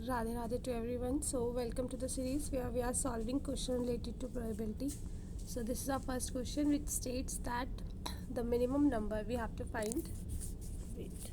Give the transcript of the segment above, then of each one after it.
Radhe Radhe to everyone. So welcome to the series where we are solving question related to probability. So this is our first question which states that the minimum number we have to find. Wait.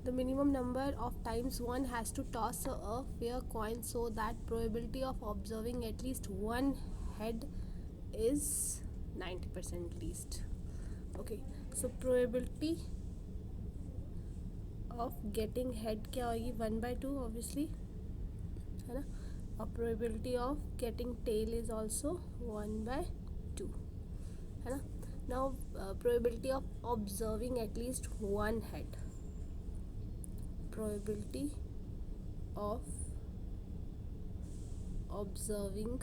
The minimum number of times one has to toss a fair coin so that probability of observing at least one head is 90% least. Okay, so probability of getting head क्या होगी 1/2 obviously है ना, और probability of getting tail is also 1/2 है ना. Now probability of observing at least one head, probability of observing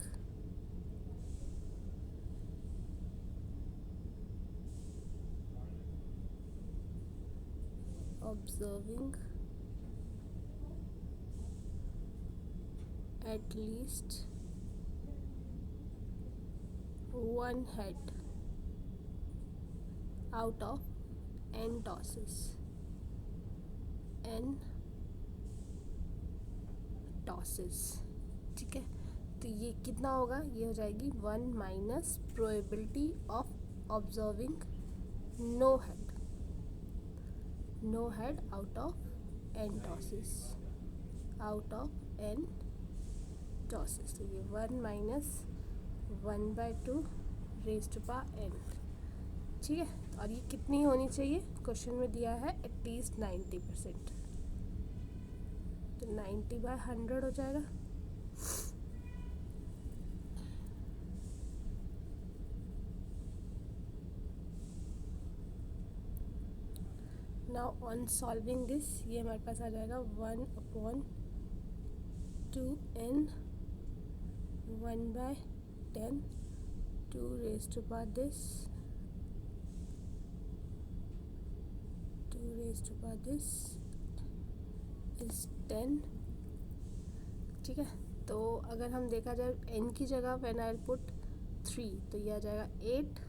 at least one head out of n tosses. ठीक है, तो ये कितना होगा, ये हो जाएगी 1 minus probability of observing no head out of n tosses. तो ये 1 minus 1/2 raise to power n. ठीक है, और ये कितनी होनी चाहिए, क्वेश्चन में दिया है एटलीस्ट 90%. तो 90/100 हो जाएगा. नाउ ऑन सॉल्विंग दिस ये हमारे पास आ जाएगा 1/2n 1/10 2 raise to power this is 10. ठीक है, तो अगर हम देखा जाए n की जगह व्हेन आई पुट 3 तो ये आ जाएगा 8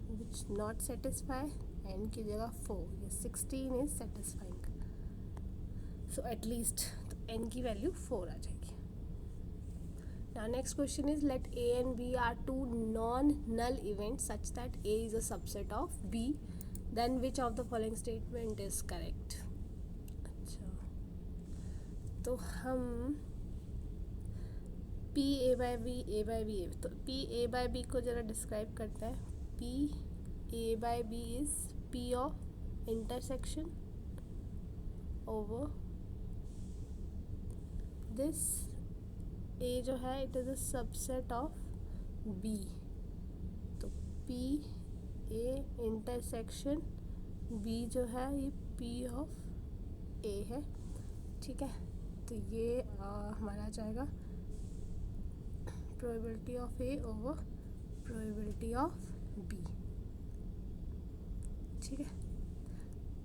विच नॉट सेटिस्फाई, n की जगह 4, ये 16 इज सेटिस्फाइंग. सो एटलीस्ट तो n की वैल्यू 4 आ जाएगी. Now next question is let A and B are two non-null events such that A is a subset of B, then which of the following statement is correct. अच्छा, तो हम P A by B A by B तो P A by B को ज़रा describe करते हैं. P A by B is P of intersection over this A जो है it is a subset of B. तो P A इंटरसेक्शन B जो है ये P ऑफ A है. ठीक है, तो ये हमारा आ जाएगा probability of A over probability of B. ठीक है,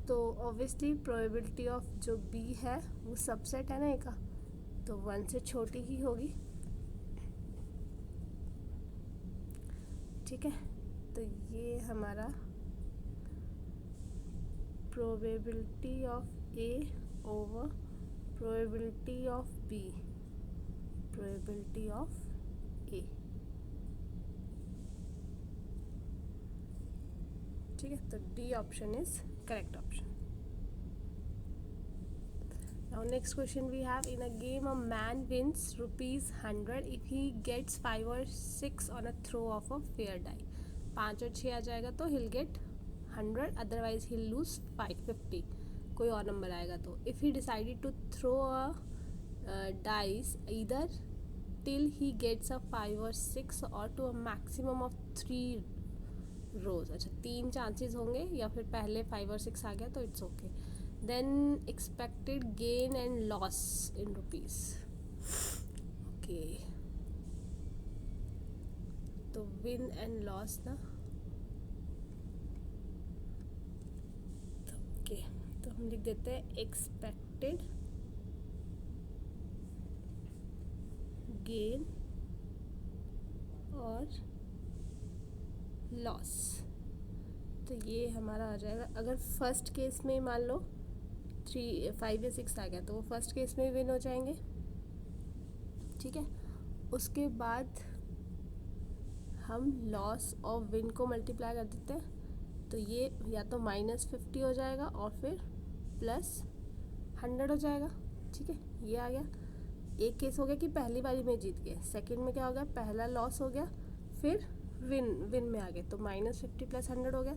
तो ऑब्वियसली प्रोबेबिलिटी ऑफ जो B है वो सबसेट है ना A का, तो 1 से छोटी ही होगी. ठीक है, तो ये हमारा probability of A over probability of B, probability of A. ठीक है, तो D option is correct option. Now next question we have, in a game a man wins ₹100 if he gets 5 or 6 on a throw of a fair die. 5 और 6 आ जाएगा तो he'll get 100, otherwise he'll lose 550. कोई और number आएगा तो if he decided to throw a dice either till he gets a 5 or 6 or to a maximum of 3 rows. अच्छा, 3 chances होंगे या फिर पहले 5 और 6 आ गया तो it's okay. Then expected gain and loss in rupees. Okay, तो win and loss ना, तो okay, तो हम लिख देते हैं expected gain और लॉस. तो ये हमारा आ जाएगा। अगर फर्स्ट केस में मान लो 3 5 या 6 आ गया तो वो फर्स्ट केस में विन हो जाएंगे, ठीक है। उसके बाद हम लॉस और विन को मल्टीप्लाई कर देते हैं, तो ये या तो -50 हो जाएगा और फिर +100 हो जाएगा, ठीक है। ये आ गया। एक केस हो गया कि पहली बारी में जीत गए, सेकंड में क्या हो गया, पहला लॉस हो गया फिर विन में आ गए, तो -50 + 100 हो गया।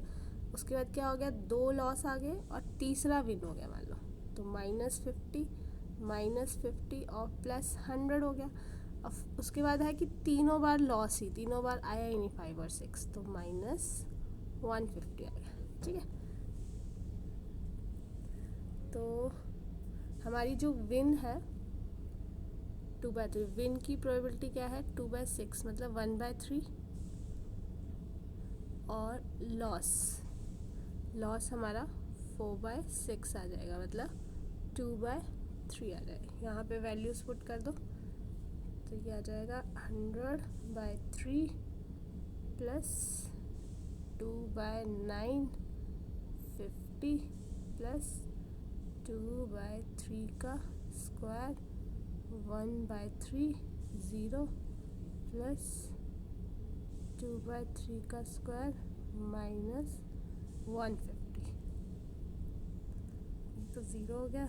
उसके बाद क्या हो गया, 2 लॉस आ गए और तीसरा विन हो गया मान लो, तो -50 और +100 हो गया। अब उसके बाद है कि तीनों बार लॉस ही, तीनों बार आया ही नहीं 5 और 6, तो -150 आ गया, ठीक है। तो हमारी जो विन है 2/3, विन की प्रोबेबिलिटी क्या है 2/6 मतलब 1/3, और लॉस हमारा 4/6 आ जाएगा मतलब 2/3 आ जाएगा। यहाँ पे वैल्यूज पुट कर दो तो ये आ जाएगा 100/3 प्लस 2/9 50 प्लस 2/3 का स्क्वायर 1/3 0 प्लस 2/3 का स्क्वायर -150, तो 0 हो गया।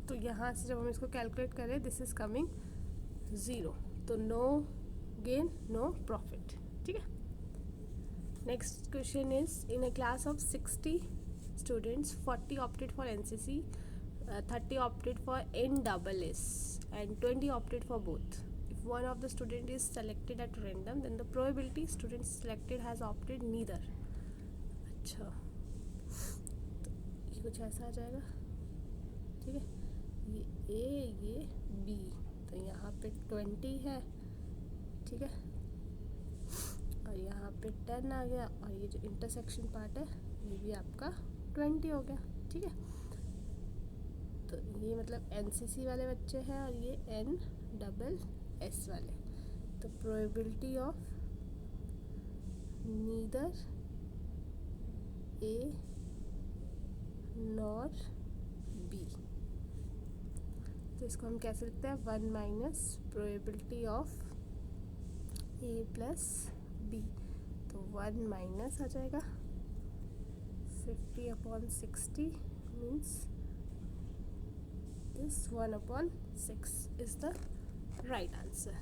तो यहाँ से जब हम इसको कैलकुलेट करें दिस इज कमिंग 0, तो नो गेन नो प्रॉफिट, ठीक है। Next question is in a class of 60 students 40 opted for NCC, 30 opted for NSS and 20 opted for both. If one of the student is selected at random then the probability student selected has opted neither. अच्छा, तो ये कुछ ऐसा आ जाएगा, ठीक है। ये A ये B, तो यहाँ पे 20 है, ठीक है, और यहाँ पे 10 आ गया, और ये जो इंटरसेक्शन पार्ट है ये भी आपका 20 हो गया, ठीक है। तो ये मतलब NCC वाले बच्चे हैं और ये NSS वाले, तो probability of neither A nor B, तो इसको हम कैसे लिखते हैं 1 minus probability of A plus B, तो 1 माइनस आ जाएगा 50/60 means this 1/6 is the right answer,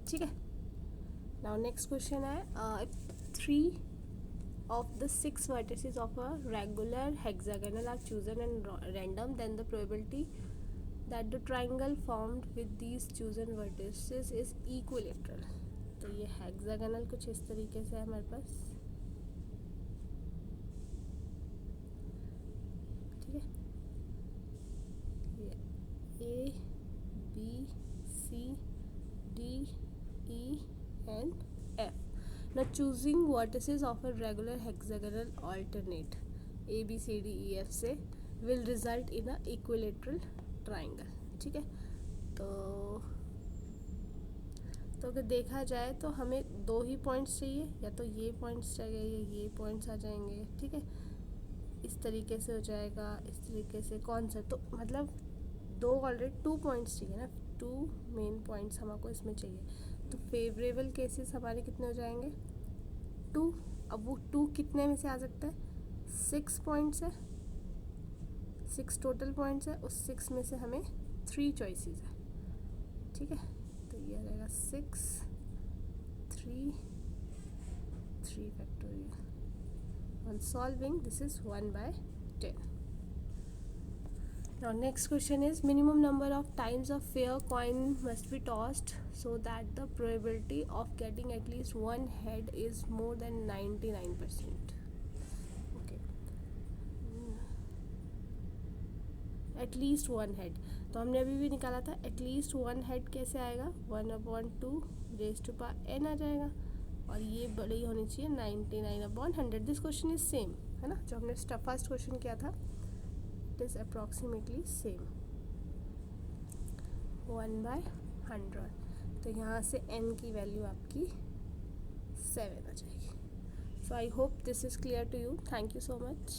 ठीक है। Now next question है if 3 of the 6 vertices of a regular hexagonal are chosen and random then the probability that the triangle formed with these chosen vertices is equilateral। तो ये hexagonal कुछ इस तरीके से है हमारे पास, ठीक है। A B C D E and F. Now choosing vertices of a regular hexagonal alternate A B C D E F से will result in a equilateral triangle, ठीक है। तो अगर देखा जाए तो हमें 2 ही पॉइंट्स चाहिए, या तो ये पॉइंट्स चाहिए या ये पॉइंट्स आ जाएंगे, ठीक है। इस तरीके से हो जाएगा, इस तरीके से, कौन सा, तो मतलब 2 ऑलरेडी 2 पॉइंट्स चाहिए ना, 2 मेन पॉइंट्स हमको इसमें चाहिए, तो फेवरेबल केसेस हमारे कितने हो जाएंगे 2। अब वो 2 कितने में से आ सकता है, 6 पॉइंट्स है, 6 टोटल पॉइंट्स है, उस 6 में से हमें 3 चॉइसेस है, ठीक है। तो ये आ जाएगा 6 3 3 factorial, on solving this is 1/10. Now next question is minimum number of times a fair coin must be tossed so that the probability of getting at least one head is more than 99%. Okay, at least one head, तो हमने अभी भी निकाला था at least one head कैसे आएगा 1/2 raised to power n आ जाएगा, और ये बड़ी होनी चाहिए 99/100। दिस क्वेश्चन इज सेम है ना, जो हमने फर्स्ट क्वेश्चन किया था, इट इज अप्रॉक्सीमेटली सेम 1/100। तो तो यहाँ से n की वैल्यू आपकी 7 आ जाएगी. So I hope this is clear to you. Thank you so much.